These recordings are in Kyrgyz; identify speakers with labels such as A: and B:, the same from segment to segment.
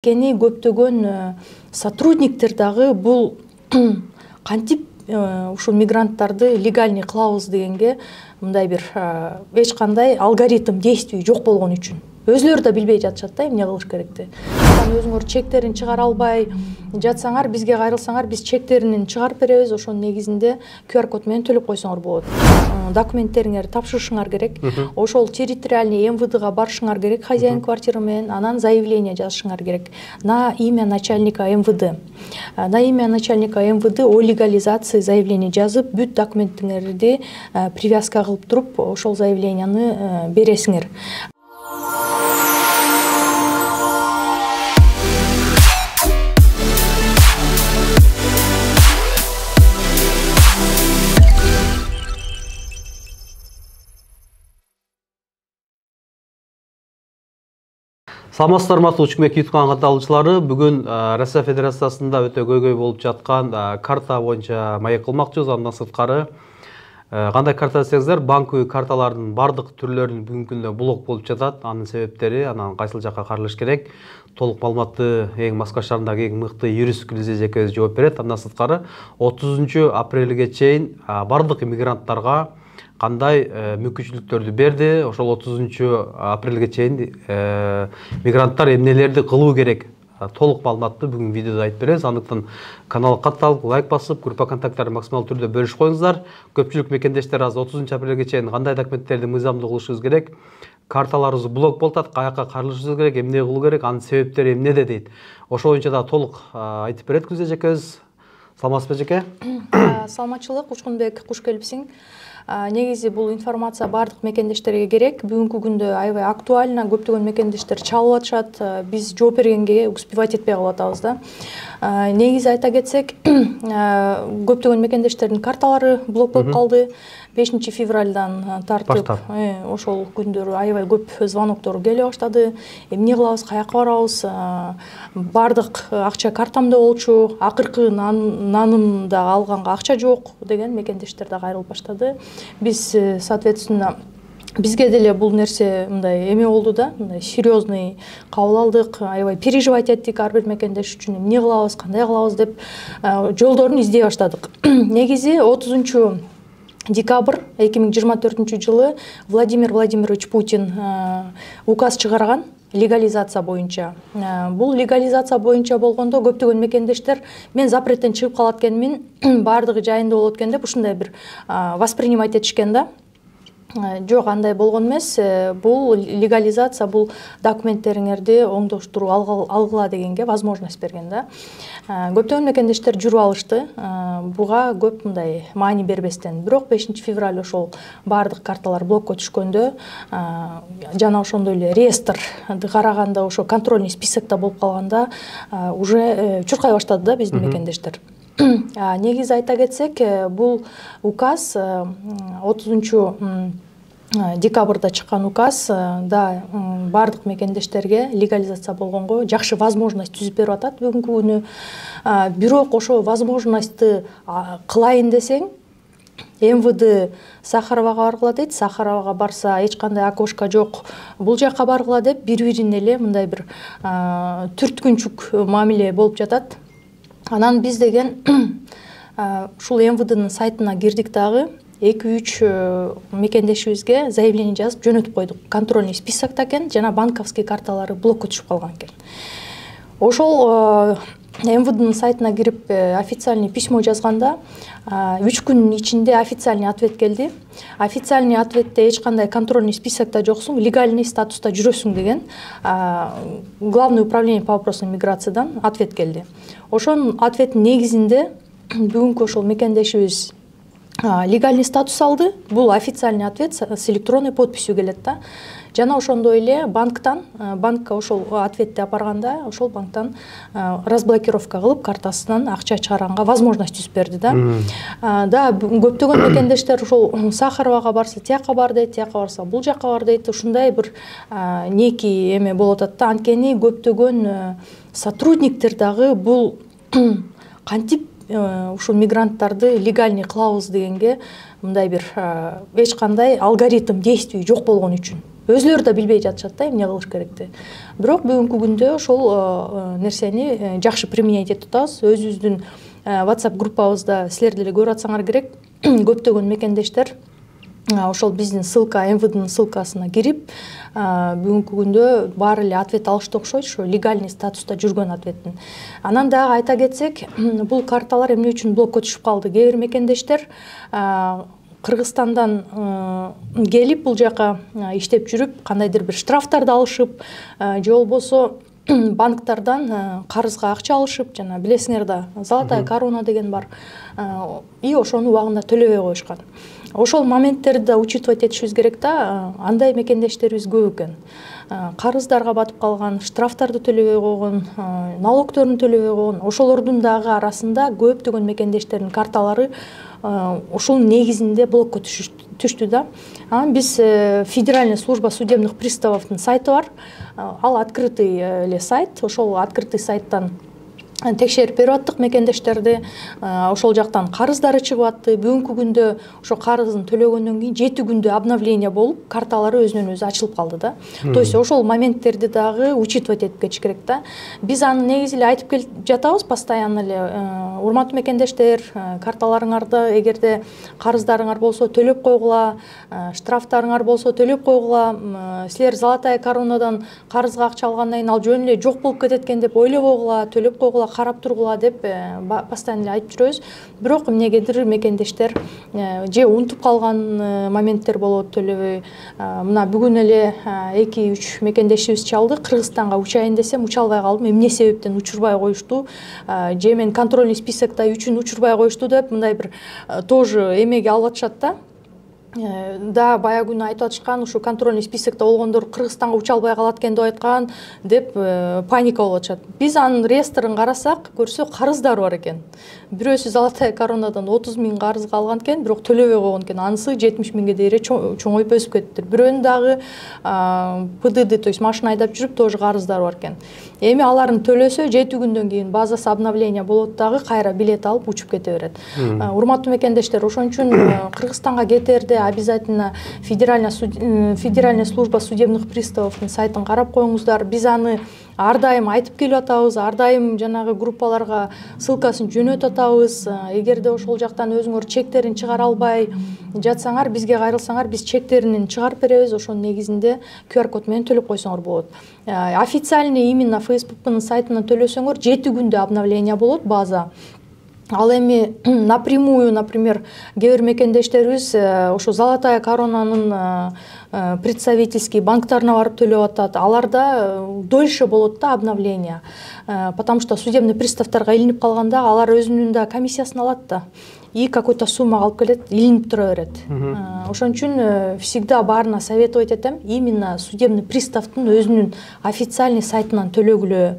A: Көптөгөн сотрудниктер дагы бул кантип ушул мигранттарды легальный кылабыз дегенге мындай бир эч кандай алгоритм действий жок болгон үчүн өзүлөрү да билбей жатышат да эмне кылыш керекти. Өзүңөр чектерин чыгара албай жатсаңар, бизге кайрылсаңар, биз чектерин чыгарып беребиз. Ошонун негизинде QR код менен төлөп койсоңор болот. Документтериңерди тапшырышыңар керек. Ошол территориальный МВДга барышыңар керек хозяин квартира менен, анан заявление жазышыңар керек на имя начальника МВД. На имя начальника МВД о легализации заявление жазып, бүт документиңерди привязка кылып туруп, ошол заявленияны бересиңер.
B: Саламатсыздар, урматтуу Учкунбек YouTube каналы катталуучулары. Бүгүн Россия Федерациясында өтө көйгөй болуп жаткан карта боюнча маек кылмакчыбыз. Андан сырткары кандай карта десеңиздер, банковый карталардын бардык түрлөрүн бүгүнкү күндө блок болуп жатат. Анын себептери, анан кайсыл жакка каралыш керек, толук маалыматты эң маска шаарындагы эң мыкты юрист Гүлиз экөөбүз жооп берет. Андан сырткары 30 апрелге чейин бардык иммигранттарга кандай мүмкүнчүлүктөрдү берди, ошол 30 апрелге чейин мигранттар эмнелерди кылуу керек, толук маалыматты бүгүн видеодо айтып беребиз. Андыктан каналга катталып, лайк басып, группа контакттарды максималдуу түрдө бөлүшүп коюңуздар. Көпчүлүк мекендештер азыр 30 апрелге чейин кандай документтерди мыйзамдуу кылышыбыз керек, карталарыбыз блок болуп атат, каяка каралышыбыз керек, эмне кылуу керек, анын себептери эмнеде дейт. Ошол боюнча да толук айтып берет Гүлиз экөөбүз. Саламатсызбы эжеке?
A: Саламатчылык, Учкунбек, куш келипсиң. Негизи бул информация бардык мекендештерге керек. Бүгүнкү күндө аябай актуально, көптөгөн мекендештер чалып атышат. Биз жооп бергенге успевать этпей калып атабыз да. Негизи айта кетсек, көптөгөн мекендештердин карталары блок болуп калды. 5 февралдан тартып, ошол күндөрү аябай көп звоноктор келе баштады. Эмне кылабыз, каяка барабыз? Бардык акча картамда болчу, акыркы нанымда алганга акча жок деген мекендештер да кайрылып баштады. Биз, соответственно, бизге деле бул нерсе мындай эме болду да, мындай серьезный кабыл алдык, аябай переживать эттик ар бир мекендеш үчүн, эмне кылабыз, кандай кылабыз деп жолдорун издей баштадык. Негизи 30 декабрь 2024 жылы Владимир Владимирович Путин указ чыгарган легализация боюнча. Бул легализация боюнча болгондо көптөгөн мекендештер мен запреттен чыгып калат экенмин, бардыгы жайында болот экен деп ушундай бир воспринимать этишкен да. Жок, андай болгон эмес. Бул легализация, бул документтериңерди оңдоштуруп алгыла дегенге возможность берген да. Көптөгөн мекендештер жүрүп алышты. Буга көп мындай маани бербестен. Бирок 5 февраль ошол бардык карталар блокко түшкөндө, жана ошондой эле реестрди караганда, ошо контрольный списокто болуп калганда уже чуркай баштады да биздин мекендештер. Негизи айта кетсек, бул указ 30 декабрда чыккан указ да бардык мекендештерге легализация болгонго жакшы возможность түзүп берип атат бүгүнкү күнү. Бирок ошо возможностьты кылайын десең, МВД Сахаровага баргыла дейт. Сахаровага барса эч кандай окошко жок, бул жакка баргыла деп бири-бирин эле мындай бир түрткүнчүк мамиле болуп жатат. Анан биз деген ушул МВДнын сайтына кирдик дагы, 2-3 мекендешибизге заявление жазып жөнөтүп койдук. Контрольный списокто экен, жана банковский карталары блокко түшүп калган экен. Ошол МВДнын сайтына кирип официальный письмо жазганда 3 күнүн ичинде официальный ответ келди. Официальный ответте эч кандай контрольный списокто жоксуң, легальный статуста жүрөсүң деген Главное управление по вопросам миграциядан ответ келди. Ошонун ответтин негизинде бүгүнкү ошол мекендешибиз легальный статус алды. Бул официальный ответ с электронной подписью келет да. Жана ошондой эле банкка ошол ответти апарганда, ошол банктан разблокировка кылып картасынан акча чыгарганга возможность түзүп берди да. Да, көптөгөн мекендештер ошол Сахаровага барса тияка бар дейт, тияка барса бул жакка бар дейт. Ушундай бир неки эме болуп атат да. Анткени көптөгөн сотрудниктер дагы бул кантип ушул мигранттарды легальный кылабыз дегенге мындай бир эч кандай алгоритм действий жок болгон үчүн өзлөрү да билбей жатышат да эмне кылыш керекти. Бирок бүгүнкү күндө ошол нерсени жакшы применять этип атабыз. Өзүбүздүн WhatsApp группабызда силер деле көрүп атсаңар керек, көптөгөн мекендештер ошол биздин ссылка, МВДнын ссылкасына кирип, бүгүнкү күндө баары эле ответ алышты окшойт, ошо легальный статуста жүргөн ответтин. Анан дагы айта кетсек, бул карталар эмне үчүн блокко түшүп калды? Кээ бир мекендештер Кыргызстандан келип бул жака иштеп жүрүп, кандайдыр бир штрафтарды алышып, же болбосо банктардан карызга акча алышып, жана билесиңер да, золотая корона деген бар, и ошону убагында төлөбөй коюшкан. Ошол моменттерди да учитывать этишибиз керек да, андай мекендештерибиз көп экен. Карыздарга батып калган, штрафтарды төлөбөй койгон, налогторун төлөбөй койгон, ошолордун дагы арасында көптөгөн мекендештердин карталары ушул негизинде блокко түштү да. Анан биз Федеральная служба судебных приставовдун сайты бар. Ал открытый эле сайт. Ошол открытый сайттан текшерип берип аттык мекендештерди. Ошол жактан карыздары чыгып атты. Бүгүнкү күндө ошо карызын төлөгөндөн кийин 7 күндө обновление болуп, карталары өзүнөн өзү ачылып калды да. То есть ошол моменттерди дагы учитывать этип кетиш керек да. Биз аны негизи эле айтып келип жатабыз постоянно эле. Урматтуу мекендештер, карталарыңарды эгерде карыздарыңар болсо төлөп койгула, штрафтарыңар болсо төлөп койгула. Силер золотая коронадан карызга акча алгандан кийин ал жөн эле жок болуп кетет экен деп ойлобогула, төлөп койгула, карап тургула деп постоянно эле айтып жүрөбүз. Бирок эмнегедир мекендештер же унутуп калган моменттер болот төлөбөй. Мына бүгүн эле 2-3 мекендешибиз чалды. Кыргызстанга учайын десем уча албай калдым. Эмне себептен учурбай коюшту? Же мен контрольный списокто үчүн учурбай коюшту деп мындай бир тоже эмеге алып атышат да. Да, баягы күнү айтып атышкан, ушу контрольный списокто болгондор Кыргызстанга уча албай калат экен деп айткан, деп паника болуп атышат. Биз анын реестрин карасак, көрсөк карыздары бар экен. Бирөөсү золотая коронадан 30 000 карызга алган экен, бирок төлөбөй койгон экен. Анысы 70 000ге дейре чоңоюп өсүп кетти. Бирөөнүн дагы ПДД, то есть машина айдап жүрүп, тоже карыздары бар экен. Эми аларын төлөсө 7 күндөн кийин базасы обновление болот дагы, кайра билет алып учуп кете берет. Урматтуу мекендештер, ошон үчүн Кыргызстанга кетерде обязательно Федеральная служба судебных приставовдун сайтын карап коюңуздар. Биз аны ар дайым айтып келип атабыз, ар дайым жанагы группаларга ссылкасын жөнөтүп атабыз. Эгерде ошол жактан өзүңөр чектерин чыгара албай жатсаңар, бизге кайрылсаңар, биз чектерин чыгарып беребиз. Ошонун негизинде QR код менен төлөп койсоңор болот. Официальный именно ФСПнын сайтынан төлөсөңөр 7 күндө обновление болот база. Ал эми напрямую, например, кээ бир мекендештерибиз ошо золотая коронанын представительский банктарына барып төлөп атат. Аларда дольше болот да обновление. Потому что судебный приставтарга илинип калганда алар өзүнүн да комиссиясын алат да. И какой-то сумма алып келет, илинип тура берет. Ошон үчүн всегда баарына советовать этем, именно судебный приставдын өзүнүн официальный сайтынан төлөгүлө.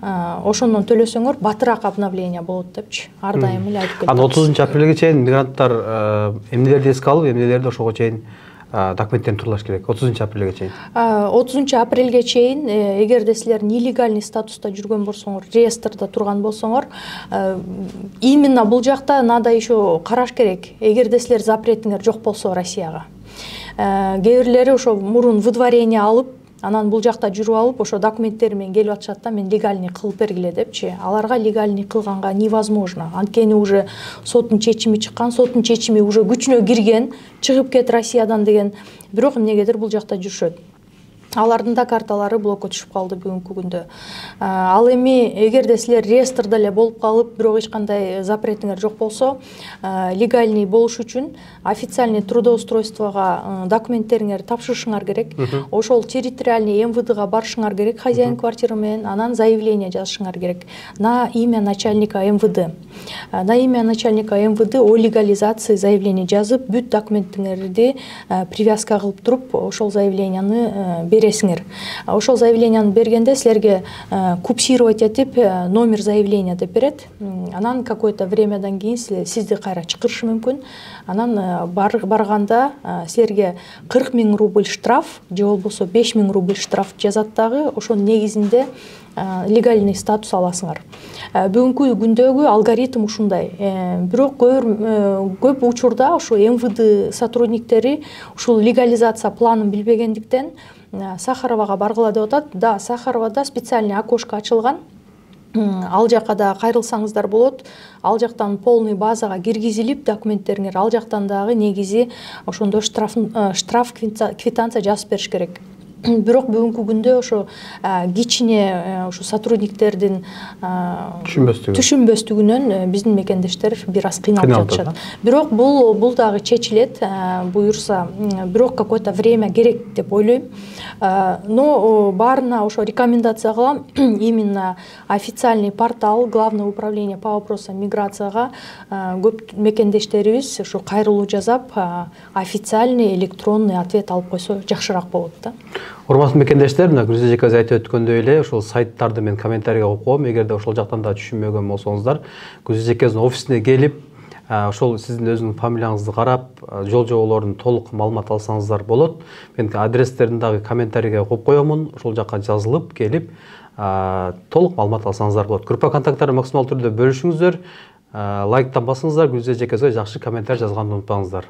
A: Ошондон төлөсөңөр батыраак обновление болот депчи. Ар дайым эле айтып келем.
B: 30 апрелге чейин мигранттар эмнелерди эске алып, эмнелерди ошого чейин документтерин турлаш керек? 30 апрелге чейин.
A: 30 апрелге чейин эгерде силер нелегальный статуста жүргөн болсоңор, реестрде турган болсоңор, именно бул жакта надо еще караш керек. Эгерде силер запретиңер жок болсо Россияга. Кээ бирлери ошо мурун выдворение алып, анан бул жакта жүрүп алып, ошо документтери менен келип атышат да, мен легальный кылып бергиле депчи. Аларга легальный кылганга невозможно. Анткени уже соттун чечими чыккан, соттун чечими уже күчүнө кирген, чыгып кет Россиядан деген. Бирок эмнегедир бул жакта жүрүшөт. Алардын да карталары блокко түшүп калды бүгүнкү күндө. Ал эми эгерде силер реестрде эле болуп калып, бирок эч кандай запретиңер жок болсо, легальный болуш үчүн официальный трудоустройствого документтериңерди тапшырышыңар керек. Ошол территориальный МВДга барышыңар керек хозяин квартира менен, анан заявление жазышыңар керек на имя начальника МВД. На имя начальника МВД о легализации заявление жазып, бүт документтериңерди привязка кылып туруп, ошол заявленияны бересиңер. Ошол заявленияны бергенде силерге купсировать этип номер заявления деп берет. Анан какое-то времядан кийин сизди кайра чакырышы мүмкүн. Анан барганда силерге 40 000 рубль штраф же болбосо 5 000 рубль штраф жазат дагы. Ошонун негизинде легальный статус аласыңар. Бүгүнкү күндөгү алгоритм ушундай. Бирок көп учурда ошо МВД сотрудниктери ушул легализация планын билбегендиктен Сахаровага баргыла деп атат. Да, Сахаровада специальный окошко ачылган. Ал жака да кайрылсаңыздар болот. Ал жактан полный базага киргизилип документтериңер, ал жактан дагы негизи ошондо штраф квитанция жазып бериш керек. Бирок бүгүнкү күндө ошо кичине ошо сотрудниктердин түшүнбөстүгүнөн биздин мекендештер бир аз кыйналып жатышат. Бирок бул дагы чечилет, буюрса. Бирок какое-то время керек деп ойлойм. Но баарына ошо рекомендация кылам, именно официальный портал Главного управления по вопросам миграцияга көп мекендештерибиз ошо кайрылуу жасап, официальный электронный ответ алып койсо жакшыраак болот да.
B: Урматтуу мекендештер, мына Гүлза эжеке айтып өткөндөй эле ошол сайттарды мен комментарийге коюп коем. Эгерде ошол жактан да түшүнбөгөн болсоңуздар, Гүлза эжекенин офисине келип, ошол сиздин өзүңүздүн фамилияңызды карап, жол жоболордун толук маалымат алсаңыздар болот. Мен адрестерин дагы комментарийге коюп коемун. Ошол жакка жазылып келип, толук маалымат алсаңыздар болот. Группа контакттарын максималдуу түрдө бөлүшүңүздөр, лайктан басыңыздар, Гүлза эжекеге жакшы комментарий жазганды унутпаңыздар.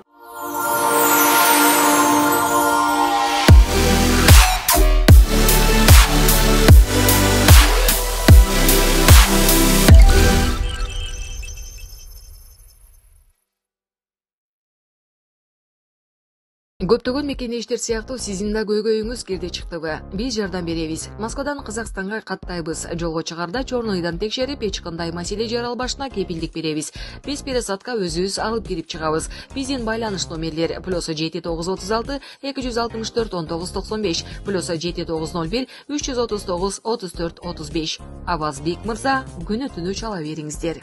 C: Көптөгөн мекендештер сыяктуу сиздин да көйгөйүңүз кирди чыктыбы? Биз жардам беребиз. Москвадан Казакстанга каттайбыз. Жолго чыгарда чорнойдан текшерип, эч кандай маселе жаралбашына кепилдик беребиз. Биз пересадка өзүбүз алып кирип чыгабыз. Биздин байланыш номерлер +7936 264 1995 +7901 339 34 35. Аваз Бек мырза, күнү түнү чала бериңиздер.